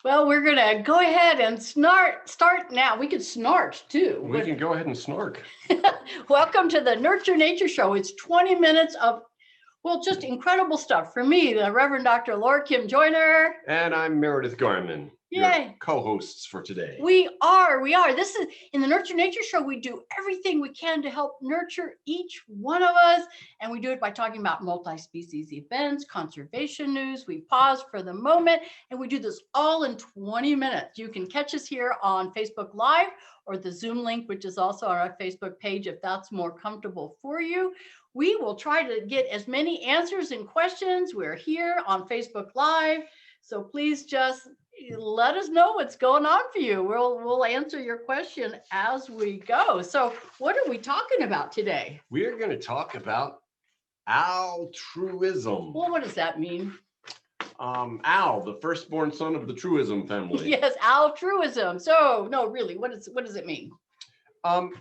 Well, we're going to go ahead and start now. We could snort too. We can go ahead and snork. Welcome to the Nurture Nature Show. It's 20 minutes of, well, just incredible stuff. For me, the Reverend Dr. Laura Kim Joyner. And I'm Meredith Garman, Yay. your co-hosts for today. We are. This is, in the Nurture Nature Show, we do everything we can to help nurture each one of us. And we do it by talking about multi-species events, conservation news. We pause for the moment, and we do this all in 20 minutes. You can catch us here on Facebook Live or the Zoom link, which is also on our Facebook page, if that's more comfortable for you. We will try to get as many answers and questions. We're here on Facebook Live. So please just let us know what's going on for you. We'll answer your question as we go. So what are we talking about today? We're going to talk about altruism. Well, what does that mean? Al, the firstborn son of the truism family. Yes, altruism. So no, really, what does it mean?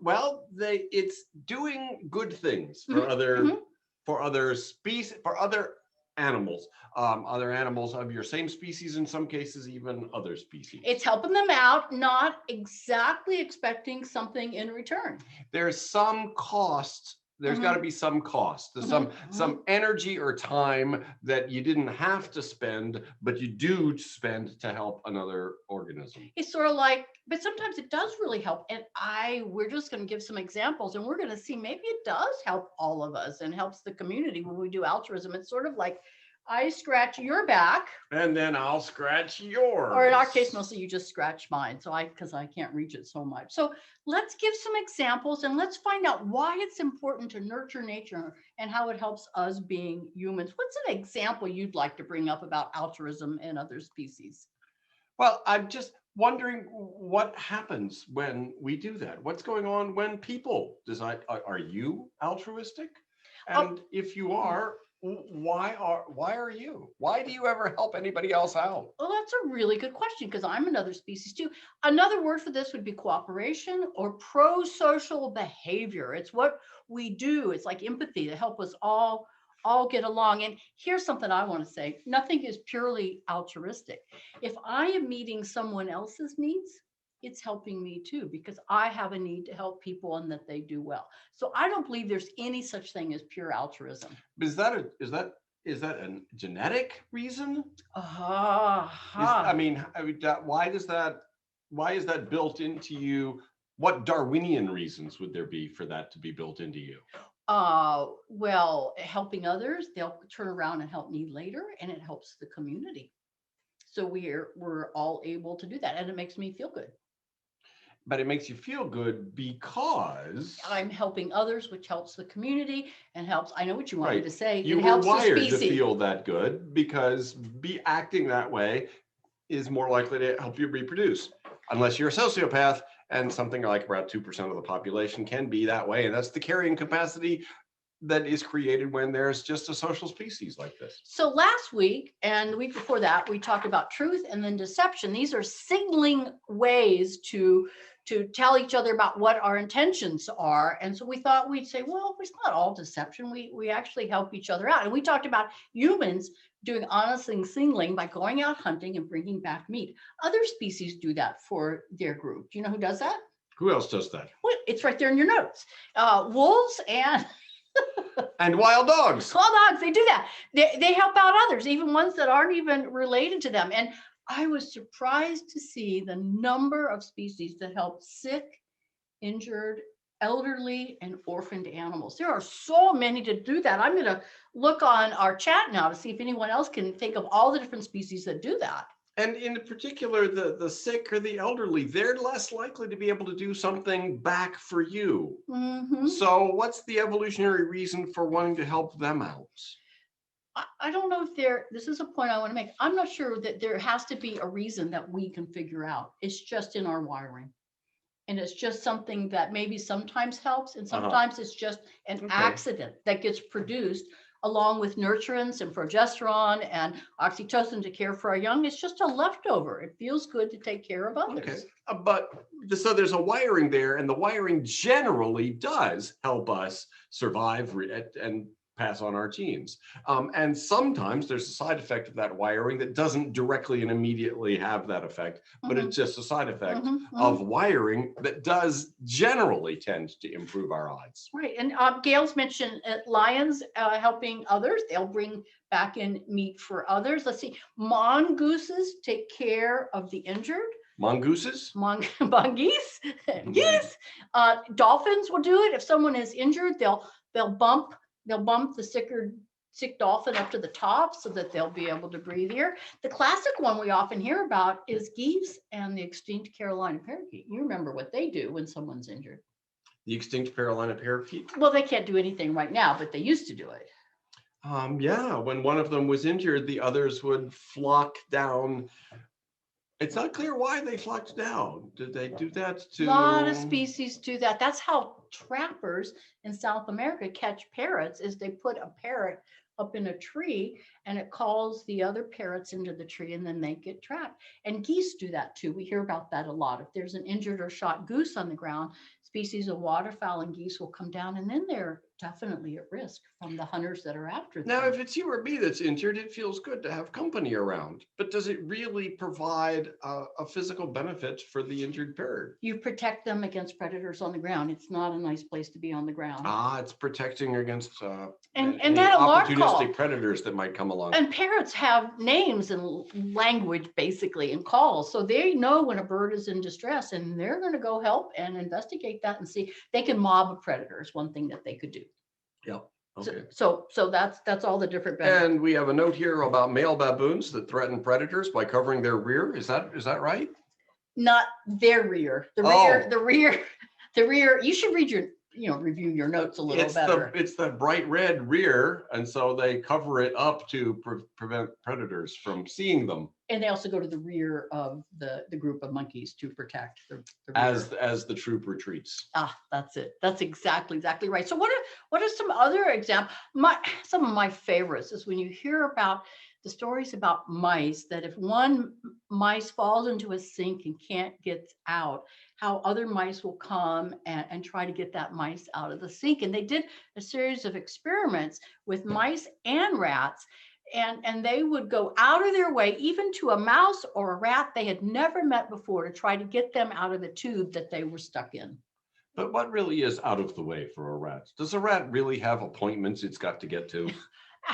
Well, it's doing good things for other species, for other animals of your same species, in some cases even other species. It's helping them out, not exactly expecting something in return. There's some cost. There's got to be some cost. There's some energy or time that you didn't have to spend, but you do spend to help another organism. It's sort of like, but sometimes it does really help. And we're just going to give some examples, and we're going to see maybe it does help all of us and helps the community when we do altruism. It's sort of like I scratch your back, and then I'll scratch yours. Or in our case, mostly you just scratch mine. So because I can't reach it so much. So let's give some examples and let's find out why it's important to nurture nature and how it helps us being humans. What's an example you'd like to bring up about altruism and other species? Well, I'm just wondering what happens when we do that. What's going on when people decide, are you altruistic? And if you are, why are you? Why do you ever help anybody else out? Well, that's a really good question, because I'm another species too. Another word for this would be cooperation or pro-social behavior. It's what we do. It's like empathy to help us all get along. And here's something I want to say. Nothing is purely altruistic. If I am meeting someone else's needs, it's helping me too, because I have a need to help people and that they do well. So I don't believe there's any such thing as pure altruism. Is that a genetic reason? Why is that built into you? What Darwinian reasons would there be for that to be built into you? Well, helping others, they'll turn around and help me later, and it helps the community. So we're all able to do that, and it makes me feel good. But it makes you feel good because I'm helping others, which helps the community and helps. I know what you wanted to say. You were wired to feel that good because acting that way is more likely to help you reproduce, unless you're a sociopath, and something like about 2% of the population can be that way, and that's the carrying capacity that is created when there's just a social species like this. So last week and the week before that, we talked about truth and then deception. These are signaling ways to tell each other about what our intentions are. And so we thought we'd say, well, it's not all deception. We actually help each other out. And we talked about humans doing honest signaling by going out hunting and bringing back meat. Other species do that for their group. Do you know who does that? Who else does that? Well, it's right there in your notes. Wolves and wild dogs. Wild dogs, they do that. They help out others, even ones that aren't even related to them. And I was surprised to see the number of species that help sick, injured, elderly, and orphaned animals. There are so many to do that. I'm going to look on our chat now to see if anyone else can think of all the different species that do that. And in particular, the sick or the elderly, they're less likely to be able to do something back for you. So what's the evolutionary reason for wanting to help them out? I don't know if this is a point I want to make. I'm not sure that there has to be a reason that we can figure out. It's just in our wiring. And it's just something that maybe sometimes helps, and sometimes it's just an accident that gets produced along with nurturants and progesterone and oxytocin to care for our young. It's just a leftover. It feels good to take care of others. So there's a wiring there, and the wiring generally does help us survive and pass on our genes. And sometimes there's a side effect of that wiring that doesn't directly and immediately have that effect, but it's just a side effect of wiring that does generally tend to improve our odds. Right. And Gail's mentioned lions helping others. They'll bring back in meat for others. Let's see. Mongooses take care of the injured. Mongooses? Mongoose? Geese. Dolphins will do it. If someone is injured, they'll bump the sick dolphin up to the top so that they'll be able to breathe here. The classic one we often hear about is geese and the extinct Carolina parakeet. You remember what they do when someone's injured. The extinct Carolina parakeet? Well, they can't do anything right now, but they used to do it. Yeah, when one of them was injured, the others would flock down. It's not clear why they flocked down. Did they do that to? A lot of species do that. That's how trappers in South America catch parrots, is they put a parrot up in a tree and it calls the other parrots into the tree and then they get trapped. And geese do that too. We hear about that a lot. If there's an injured or shot goose on the ground, species of waterfowl and geese will come down, and then they're definitely at risk from the hunters that are after them. Now, if it's you or me that's injured, it feels good to have company around. But does it really provide a physical benefit for the injured bird? You protect them against predators on the ground. It's not a nice place to be on the ground. It's protecting against and any that alarm call. opportunistic predators that might come along. And parrots have names and language basically and calls. So they know when a bird is in distress, and they're going to go help and investigate that and see. They can mob a predator is one thing that they could do. Yep. Okay. So that's all the different benefits. And we have a note here about male baboons that threaten predators by covering their rear. Is that right? Not their rear. The rear. You should review your notes a little better. It's the bright red rear, and so they cover it up to prevent predators from seeing them. And they also go to the rear of the group of monkeys to protect the rear. As the troop retreats. That's it. That's exactly right. So what are some other examples? Some of my favorites is when you hear about the stories about mice, that if one mice falls into a sink and can't get out, how other mice will come and try to get that mice out of the sink. And they did a series of experiments with mice and rats, and they would go out of their way, even to a mouse or a rat they had never met before, to try to get them out of the tube that they were stuck in. But what really is out of the way for a rat? Does a rat really have appointments it's got to get to?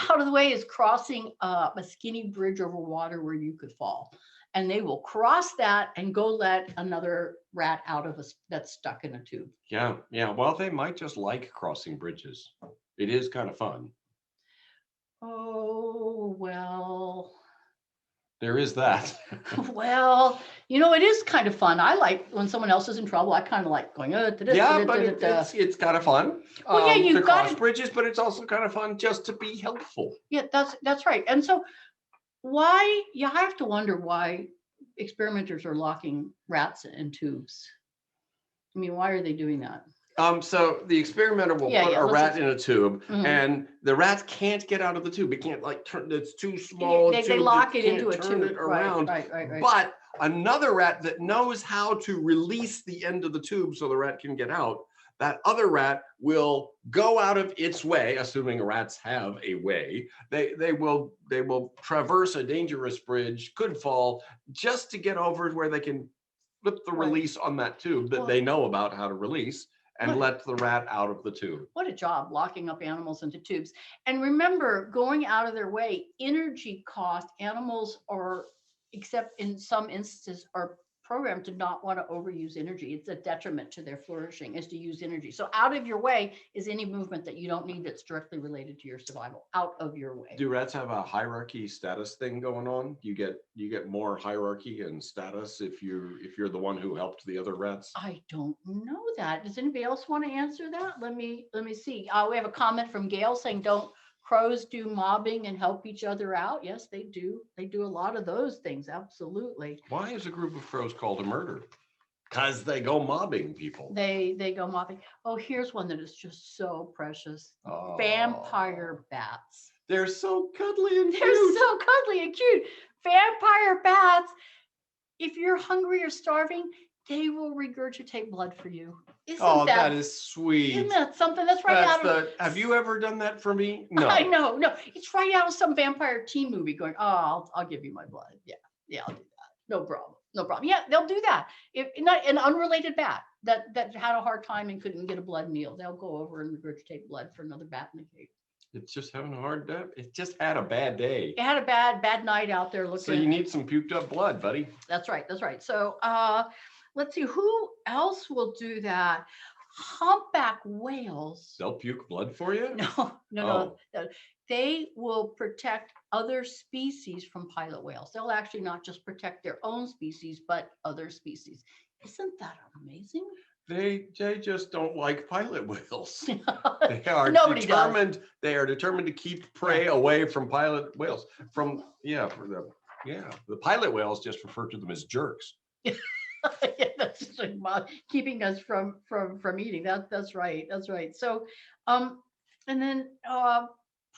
Out of the way is crossing a skinny bridge over water where you could fall. And they will cross that and go let another rat out of that's stuck in a tube. Yeah. Well, they might just like crossing bridges. It is kind of fun. Oh, well. There is that. Well, it is kind of fun. I like when someone else is in trouble. I kind of like going, but it's kind of fun. Well, yeah, you cross bridges, but it's also kind of fun just to be helpful. Yeah, that's right. And so you have to wonder why experimenters are locking rats in tubes. I mean, why are they doing that? So the experimenter will put a rat in a tube, and the rat can't get out of the tube. It can't turn. It's too small. They lock it into a tube. It around. Right. But another rat that knows how to release the end of the tube so the rat can get out, that other rat will go out of its way, assuming rats have a way. They will traverse a dangerous bridge, could fall, just to get over where they can flip the release on that tube that they know about how to release. And let the rat out of the tube. What a job, locking up animals into tubes. And remember, going out of their way, energy cost, animals are, except in some instances, are programmed to not want to overuse energy. It's a detriment to their flourishing is to use energy. So out of your way is any movement that you don't need that's directly related to your survival. Out of your way. Do rats have a hierarchy status thing going on? You get more hierarchy and status if you're the one who helped the other rats? I don't know that. Does anybody else want to answer that? Let me see. We have a comment from Gail saying, don't crows do mobbing and help each other out? Yes, they do. They do a lot of those things. Absolutely. Why is a group of crows called a murder? Because they go mobbing people. They go mobbing. Oh, here's one that is just so precious. Vampire bats. They're so cuddly and cute. They're so cuddly and cute. Vampire bats. If you're hungry or starving, they will regurgitate blood for you. Oh, that is sweet. Isn't that something? That's right out of. Have you ever done that for me? No. I know, no, it's right out of some vampire teen movie. Going, oh, I'll give you my blood. Yeah, I'll do that. No problem, no problem. Yeah, they'll do that. If not an unrelated bat that had a hard time and couldn't get a blood meal, they'll go over and regurgitate blood for another bat in the cave. It's just having a hard day. It just had a bad day. It had a bad night out there looking. So you need some puked up blood, buddy. That's right. That's right. So let's see, who else will do that? Humpback whales. They'll puke blood for you? No. They will protect other species from pilot whales. They'll actually not just protect their own species, but other species. Isn't that amazing? They just don't like pilot whales. They are Nobody determined. does. They are determined to keep prey away from pilot whales. The pilot whales just refer to them as jerks. Yeah, that's keeping us from eating. That's right. That's right. So, and then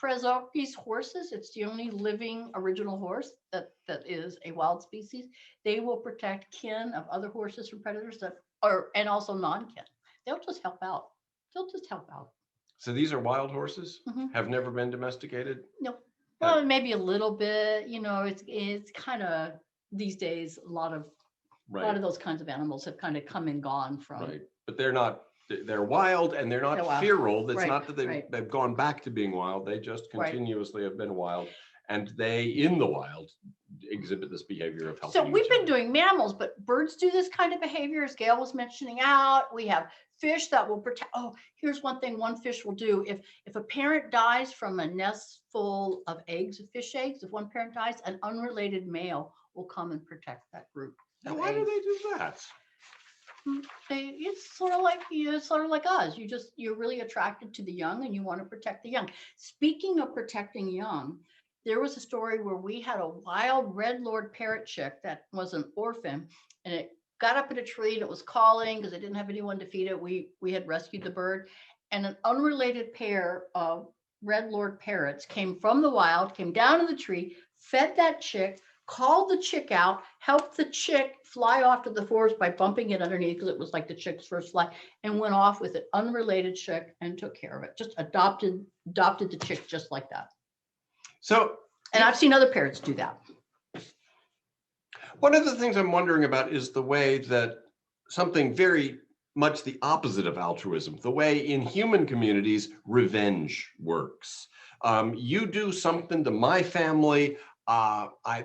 Prezopi's horses. It's the only living original horse that is a wild species. They will protect kin of other horses from predators and also non-kin. They'll just help out. So these are wild horses? Mm-hmm. Have never been domesticated? No. Well, maybe a little bit. It's kind of these days a lot of those kinds of animals have kind of come and gone from. Right, but they're wild and they're not feral. That's not that they've gone back to being wild. They just continuously have been wild, and they in the wild exhibit this behavior of helping. So we've been doing mammals, but birds do this kind of behavior, as Gail was mentioning out. We have fish that will protect. Oh, here's one thing one fish will do. If a parent dies from a nest full of eggs, of fish eggs, if one parent dies, an unrelated male will come and protect that group. Now, why do they do that? It's sort of like us. You're really attracted to the young and you want to protect the young. Speaking of protecting young, there was a story where we had a wild red lord parrot chick that was an orphan, and it got up in a tree and it was calling because it didn't have anyone to feed it. We had rescued the bird, and an unrelated pair of red lord parrots came from the wild, came down in the tree, fed that chick, called the chick out, helped the chick fly off to the forest by bumping it underneath because it was like the chick's first flight, and went off with an unrelated chick and took care of it. Just adopted the chick just like that. So, and I've seen other parrots do that. One of the things I'm wondering about is the way that something very much the opposite of altruism, the way in human communities revenge works. You do something to my family,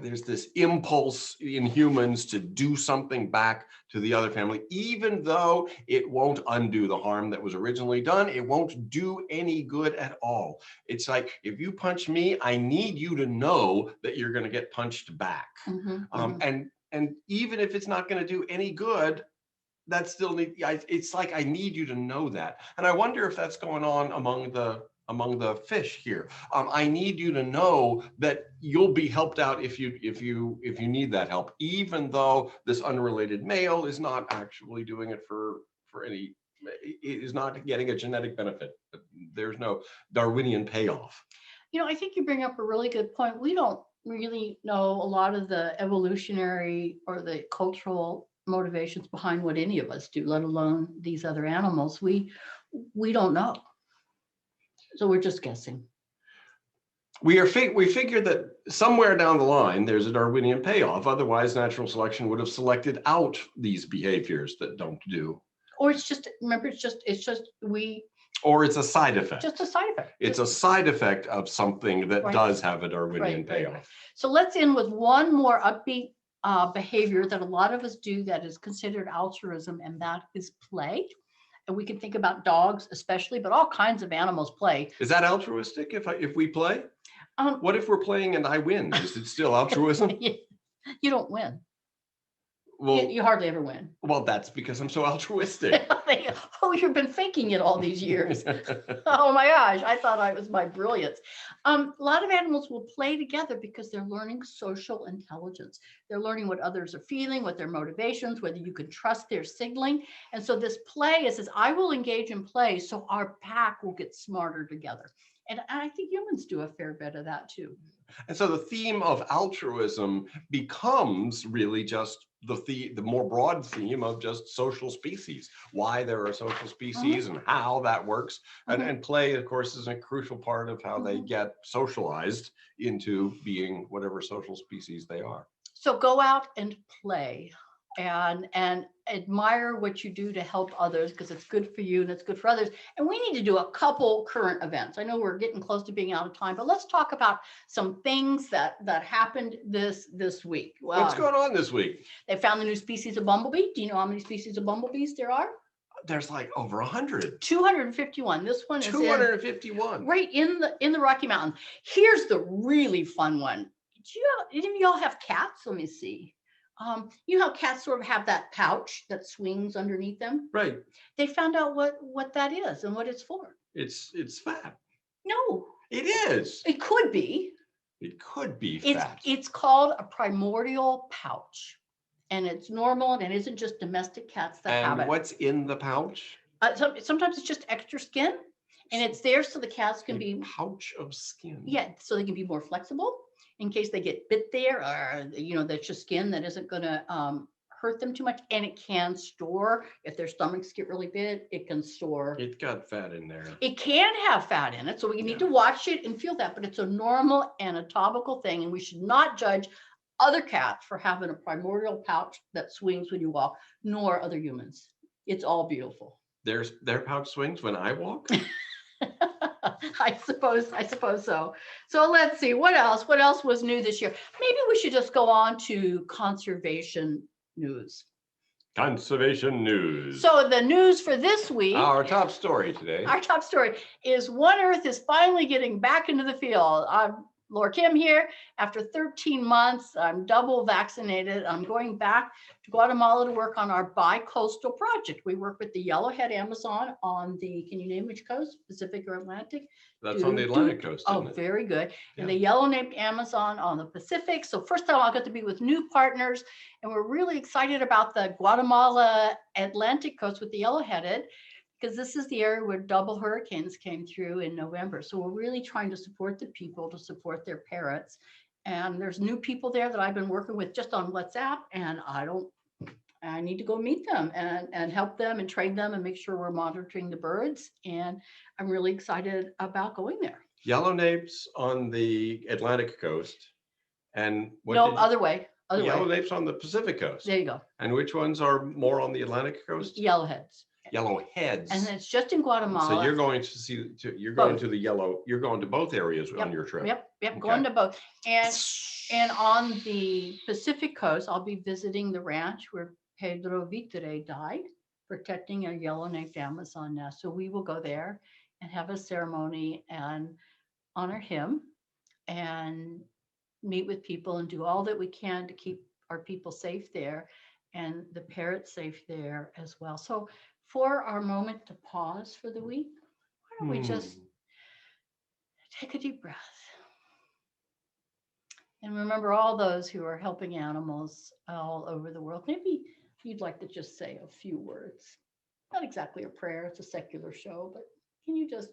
there's this impulse in humans to do something back to the other family, even though it won't undo the harm that was originally done. It won't do any good at all. It's like, if you punch me, I need you to know that you're going to get punched back. And even if it's not going to do any good, that's still it's like, I need you to know that. And I wonder if that's going on among the fish here. I need you to know that you'll be helped out if you need that help, even though this unrelated male is not actually doing it for any, is not getting a genetic benefit. There's no Darwinian payoff. I think you bring up a really good point. We don't really know a lot of the evolutionary or the cultural motivations behind what any of us do, let alone these other animals. We don't know. So we're just guessing. We figure that somewhere down the line, there's a Darwinian payoff. Otherwise, natural selection would have selected out these behaviors that don't do. Or it's just, remember, it's just we. Or it's a side effect. Just a side effect. It's a side effect of something that does have a Darwinian payoff. Right. So let's end with one more upbeat behavior that a lot of us do that is considered altruism, and that is play. And we can think about dogs especially, but all kinds of animals play. Is that altruistic if we play? What if we're playing and I win? Is it still altruism? You don't win. Well, you hardly ever win. Well, that's because I'm so altruistic. Oh, you've been faking it all these years. Oh my gosh, I thought I was my brilliance. A lot of animals will play together because they're learning social intelligence. They're learning what others are feeling, what their motivations, whether you can trust their signaling. And so this play is, I will engage in play so our pack will get smarter together. And I think humans do a fair bit of that too. And so the theme of altruism becomes really just the more broad theme of just social species, why there are social species and how that works. And play, of course, is a crucial part of how they get socialized into being whatever social species they are. So go out and play and admire what you do to help others, because it's good for you and it's good for others. And we need to do a couple current events. I know we're getting close to being out of time, but let's talk about some things that happened this week. What's going on this week? They found the new species of bumblebee. Do you know how many species of bumblebees there are? There's like over 100. 251. This one is 251. Right in the Rocky Mountains. Here's the really fun one. Did any of y'all have cats? Let me see. You know how cats sort of have that pouch that swings underneath them? Right. They found out what that is and what it's for. It's fat. No. It is. It could be. It could be fat. It's called a primordial pouch. And it's normal, and it isn't just domestic cats that have it. And what's in the pouch? Sometimes it's just extra skin, and it's there so the cats can be pouch of skin. Yeah, so they can be more flexible in case they get bit there, or that's just skin that isn't going to hurt them too much. And it can store, if their stomachs get really big, it can store. It got fat in there. It can have fat in it, so we need to watch it and feel that. But it's a normal anatomical thing, and we should not judge other cats for having a primordial pouch that swings when you walk, nor other humans. It's all beautiful. Their pouch swings when I walk? I suppose so. So let's see, what else was new this year? Maybe we should just go on to conservation news. Conservation news. So the news for this week, our top story today. Our top story is One Earth is finally getting back into the field. Laura Kim here. After 13 months, I'm double vaccinated. I'm going back to Guatemala to work on our bi-coastal project. We work with the Yellowhead Amazon on the, can you name which coast? Pacific or Atlantic? That's on the Atlantic coast, isn't it? Very good. Yeah. And the Yellowhead Amazon on the Pacific. So first time I got to be with new partners, and we're really excited about the Guatemala Atlantic coast with the Yellowheaded, because this is the area where double hurricanes came through in November. So we're really trying to support the people, to support their parrots. And there's new people there that I've been working with just on WhatsApp, and I need to go meet them and help them and train them and make sure we're monitoring the birds. And I'm really excited about going there. Yellownapes on the Atlantic coast. And other way. Yellownapes on the Pacific coast. There you go. And which ones are more on the Atlantic coast? Yellowheads. Yellowheads. And it's just in Guatemala. So you're going to both areas on your trip. Yep, okay. Going to both. And on the Pacific coast, I'll be visiting the ranch where Pedro Vitere died, protecting a yellow-naped Amazon nest. So we will go there and have a ceremony and honor him and meet with people and do all that we can to keep our people safe there and the parrots safe there as well. So for our moment to pause for the week, why don't we just take a deep breath and remember all those who are helping animals all over the world. Maybe you'd like to just say a few words. Not exactly a prayer, it's a secular show, but can you just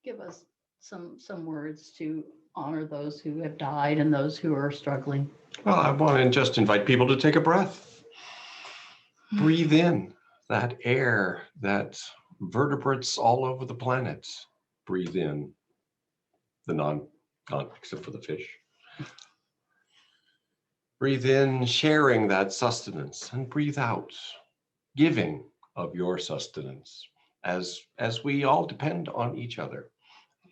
give us some words to honor those who have died and those who are struggling? Well, I want to just invite people to take a breath. Breathe in that air that vertebrates all over the planet breathe in. Except for the fish. Breathe in, sharing that sustenance, and breathe out, giving of your sustenance, as we all depend on each other.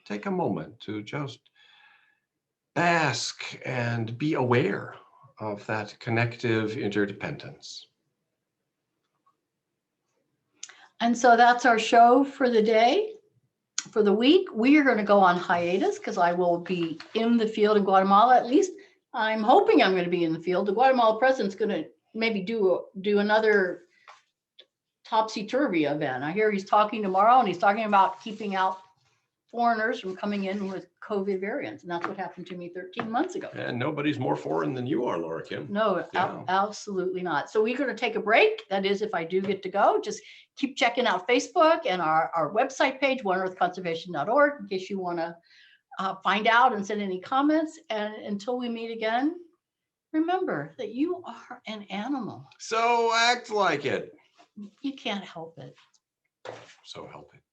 Take a moment to just bask and be aware of that connective interdependence. And so that's our show for the day. For the week, we are going to go on hiatus because I will be in the field in Guatemala. At least I'm hoping I'm going to be in the field. The Guatemala president's going to maybe do another topsy-turvy event. I hear he's talking tomorrow, and he's talking about keeping out foreigners from coming in with COVID variants. And that's what happened to me 13 months ago. And nobody's more foreign than you are, Laura Kim. No, absolutely not. So we're going to take a break. That is, if I do get to go, just keep checking out Facebook and our website page, oneearthconservation.org, in case you want to find out and send any comments. And until we meet again, remember that you are an animal. So act like it. You can't help it. So help it.